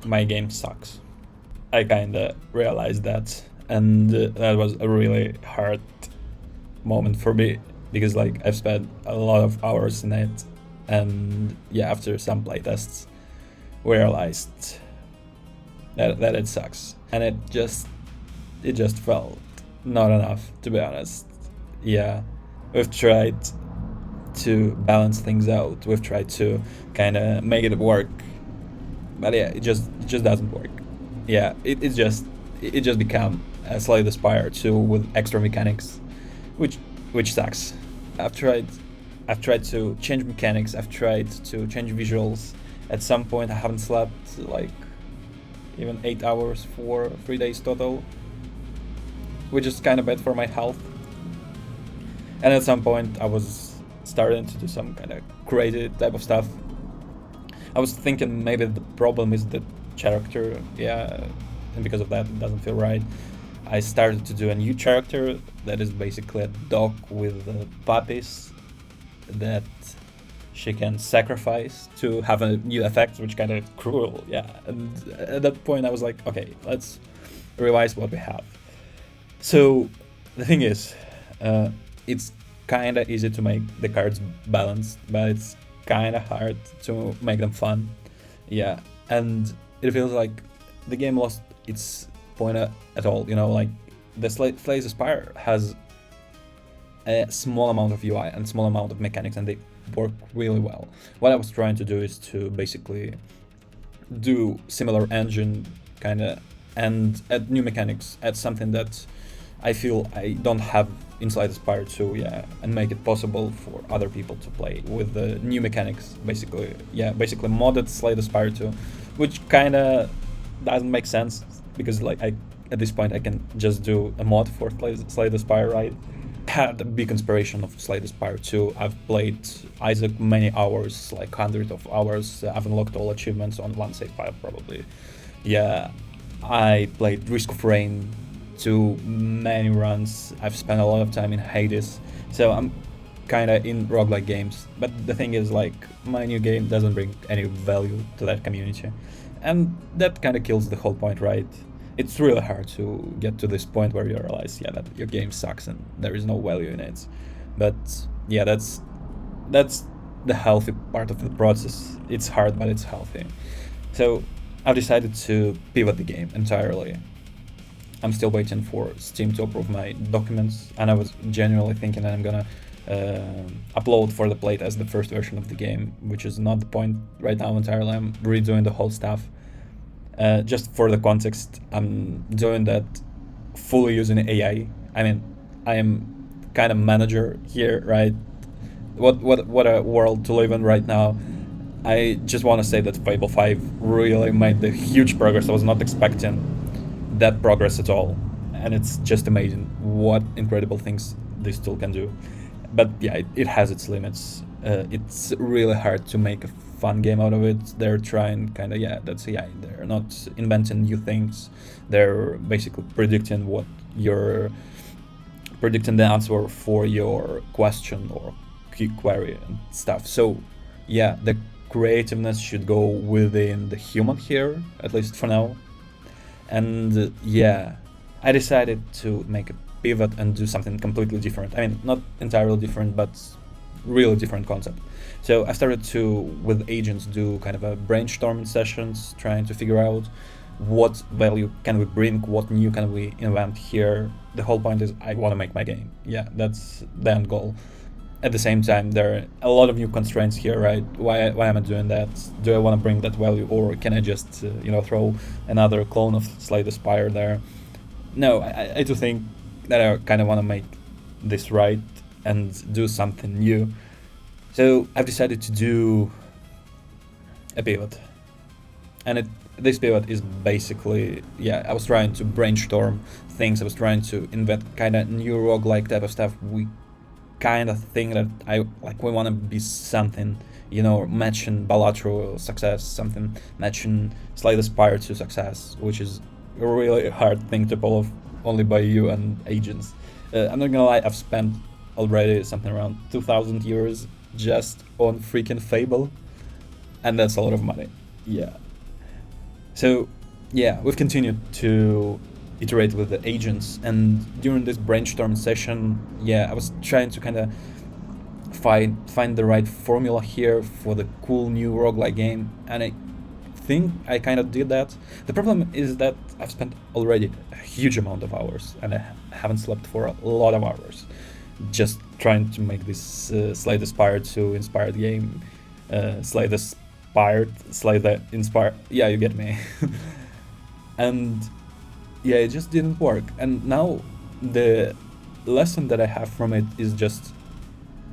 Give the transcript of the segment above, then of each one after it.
my game sucks. I kinda realized that, and that was a really hard moment for me because like I've spent a lot of hours in it, and yeah, after some playtests, realized that it sucks, and it just felt not enough, to be honest. Yeah, we've tried to balance things out. We've tried to kind of make it work, but yeah, it just doesn't work. Yeah, it just become a Slay the Spire 2 with extra mechanics, which which sucks. I've tried I've tried to change mechanics. I've tried to change visuals. At some point, I haven't slept like even 8 hours for 3 days total, which is kind of bad for my health. And at some point, I was starting to do some kind of crazy type of stuff. I was thinking maybe the problem is the character, yeah, and because of that, it doesn't feel right. I started to do a new character that is basically a dog with puppies that she can sacrifice to have a new effect, which kind of cruel, yeah. And at that point, I was like, okay, let's revise what we have. So the thing is, it's kind of easy to make the cards balanced, but it's kind of hard to make them fun. Yeah, and it feels like the game lost its point at all. You know, like the Slays Aspire has a small amount of UI and small amount of mechanics, and they work really well. What I was trying to do is to basically do similar engine kind of and add new mechanics, add something that I feel I don't have in Slay the Spire 2, yeah, and make it possible for other people to play with the new mechanics, basically. Yeah, basically modded Slay the Spire 2, which kind of doesn't make sense because like at this point I can just do a mod for Slay the Spire, right? Had a big inspiration of Slay the Spire 2. I've played Isaac many hours, like hundreds of hours. I've unlocked all achievements on one save file probably. Yeah, I played Risk of Rain to many runs. I've spent a lot of time in Hades, so I'm kind of in roguelike games. But the thing is, like, my new game doesn't bring any value to that community, and that kind of kills the whole point, right? It's really hard to get to this point where you realize, yeah, that your game sucks and there is no value in it. But yeah, that's the healthy part of the process. It's hard, but it's healthy. So I've decided to pivot the game entirely. I'm still waiting for Steam to approve my documents, and I was genuinely thinking that I'm gonna upload for the playtest the first version of the game, which is not the point right now entirely. I'm redoing the whole stuff. Just for the context, I'm doing that fully using AI. I mean, I am kind of manager here, right? What a world to live in right now. I just want to say that Fable 5 really made the huge progress. I was not expecting that progress at all, and it's just amazing what incredible things this tool can do. But yeah, it has its limits. It's really hard to make a fun game out of it. They're trying kind of, yeah, that's AI. They're not inventing new things. They're basically predicting the answer for your question or query and stuff. So yeah, the creativeness should go within the human here, at least for now. And yeah, I decided to make a pivot and do something completely different. I mean, not entirely different, but really different concept. So I started to, with agents, do kind of a brainstorming sessions, trying to figure out what value can we bring, what new can we invent here. The whole point is I want to make my game. Yeah, that's the end goal. At the same time, there are a lot of new constraints here, right? Why am I doing that? Do I want to bring that value, or can I just throw another clone of Slay the Spire there? No, I do think that I kind of want to make this right and do something new. So I've decided to do a pivot, and this pivot is basically, yeah, I was trying to brainstorm things. I was trying to invent kind of new roguelike type of stuff. We kind of think that we want to be something, matching Balatro success, something matching Slay the Spire to success, which is a really hard thing to pull off only by you and agents. I'm not gonna lie, I've spent already something around 2,000 euros just on freaking Fable, and that's a lot of money. Yeah. So yeah, we've continued to iterate with the agents, and during this brainstorm session, yeah, I was trying to kind of find the right formula here for the cool new roguelike game, and I think I kind of did that. The problem is that I've spent already a huge amount of hours, and I haven't slept for a lot of hours, just trying to make this Slay the Spire 2 inspired game. Slay the Inspired. Yeah, you get me. And yeah, it just didn't work. And now the lesson that I have from it is just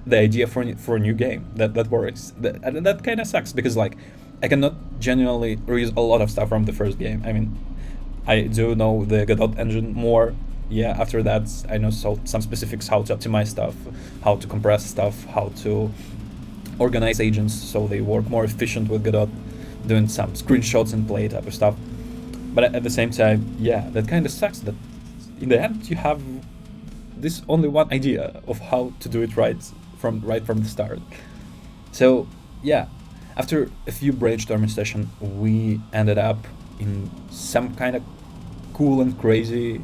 the idea for a new game that works. That kind of sucks because like I cannot genuinely reuse a lot of stuff from the first game. I mean, I do know the Godot engine more. Yeah, after that I know some specifics, how to optimize stuff, how to compress stuff, how to organize agents so they work more efficient with Godot, doing some screenshots and play type of stuff. But at the same time, yeah, that kind of sucks that in the end you have this only one idea of how to do it right from the start. So yeah, after a few brainstorming sessions, we ended up in some kind of cool and crazy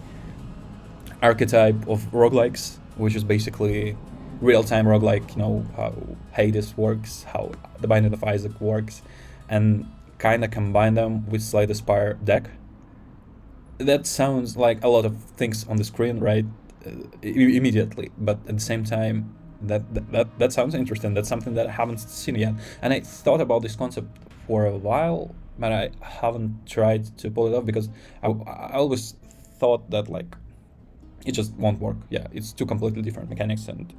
archetype of roguelikes, which is basically real-time roguelike, you know, how Hades works, how the Binding of Isaac works, and kind of combine them with Slay the Spire deck. That sounds like a lot of things on the screen, right? Immediately, but at the same time, that sounds interesting. That's something that I haven't seen yet, and I thought about this concept for a while, but I haven't tried to pull it off because I always thought that like it just won't work. Yeah, it's two completely different mechanics, and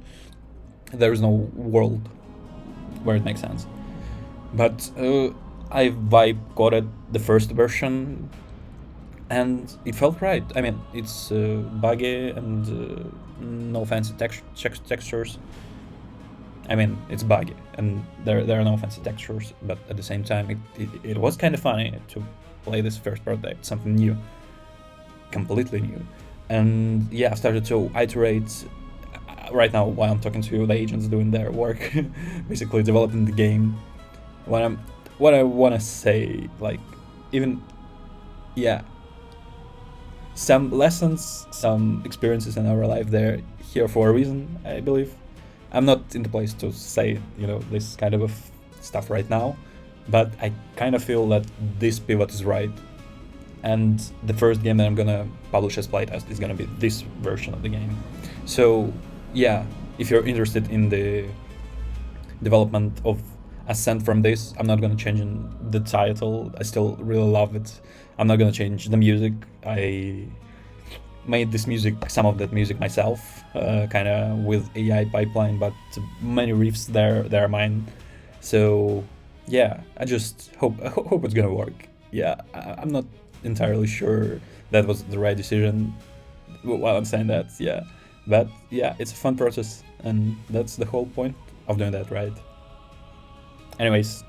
there is no world where it makes sense. But I vibe coded the first version, and it felt right. I mean, it's buggy and no fancy textures. I mean, it's buggy and there are no fancy textures, but at the same time, it was kind of funny to play this first project, something new, completely new. And yeah, I started to iterate. Right now, while I'm talking to you, the agents doing their work, basically developing the game. What I want to say, like, even, yeah, some lessons, some experiences in our life, they're here for a reason, I believe. I'm not in the place to say, you know, this kind of stuff right now, but I kind of feel that this pivot is right. And the first game that I'm gonna publish as playtest is gonna be this version of the game. So yeah, if you're interested in the development of Ascend from this, I'm not gonna change the title. I still really love it. I'm not gonna change the music. I made this music, some of that music myself, kind of with AI pipeline, but many riffs they're mine. So yeah, I just hope it's gonna work. Yeah, I'm not entirely sure that was the right decision while I'm saying that, yeah. But yeah, it's a fun process, and that's the whole point of doing that, right? Anyways,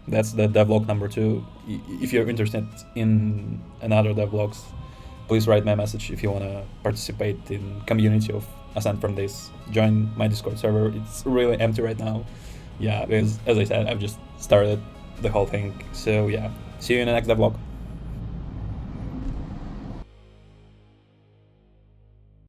that's the devlog number 2. If you're interested in another devlogs, please write me a message if you want to participate in community of Ascend from this. Join my Discord server. It's really empty right now. Yeah, because as I said, I've just started the whole thing. So yeah, see you in the next devlog.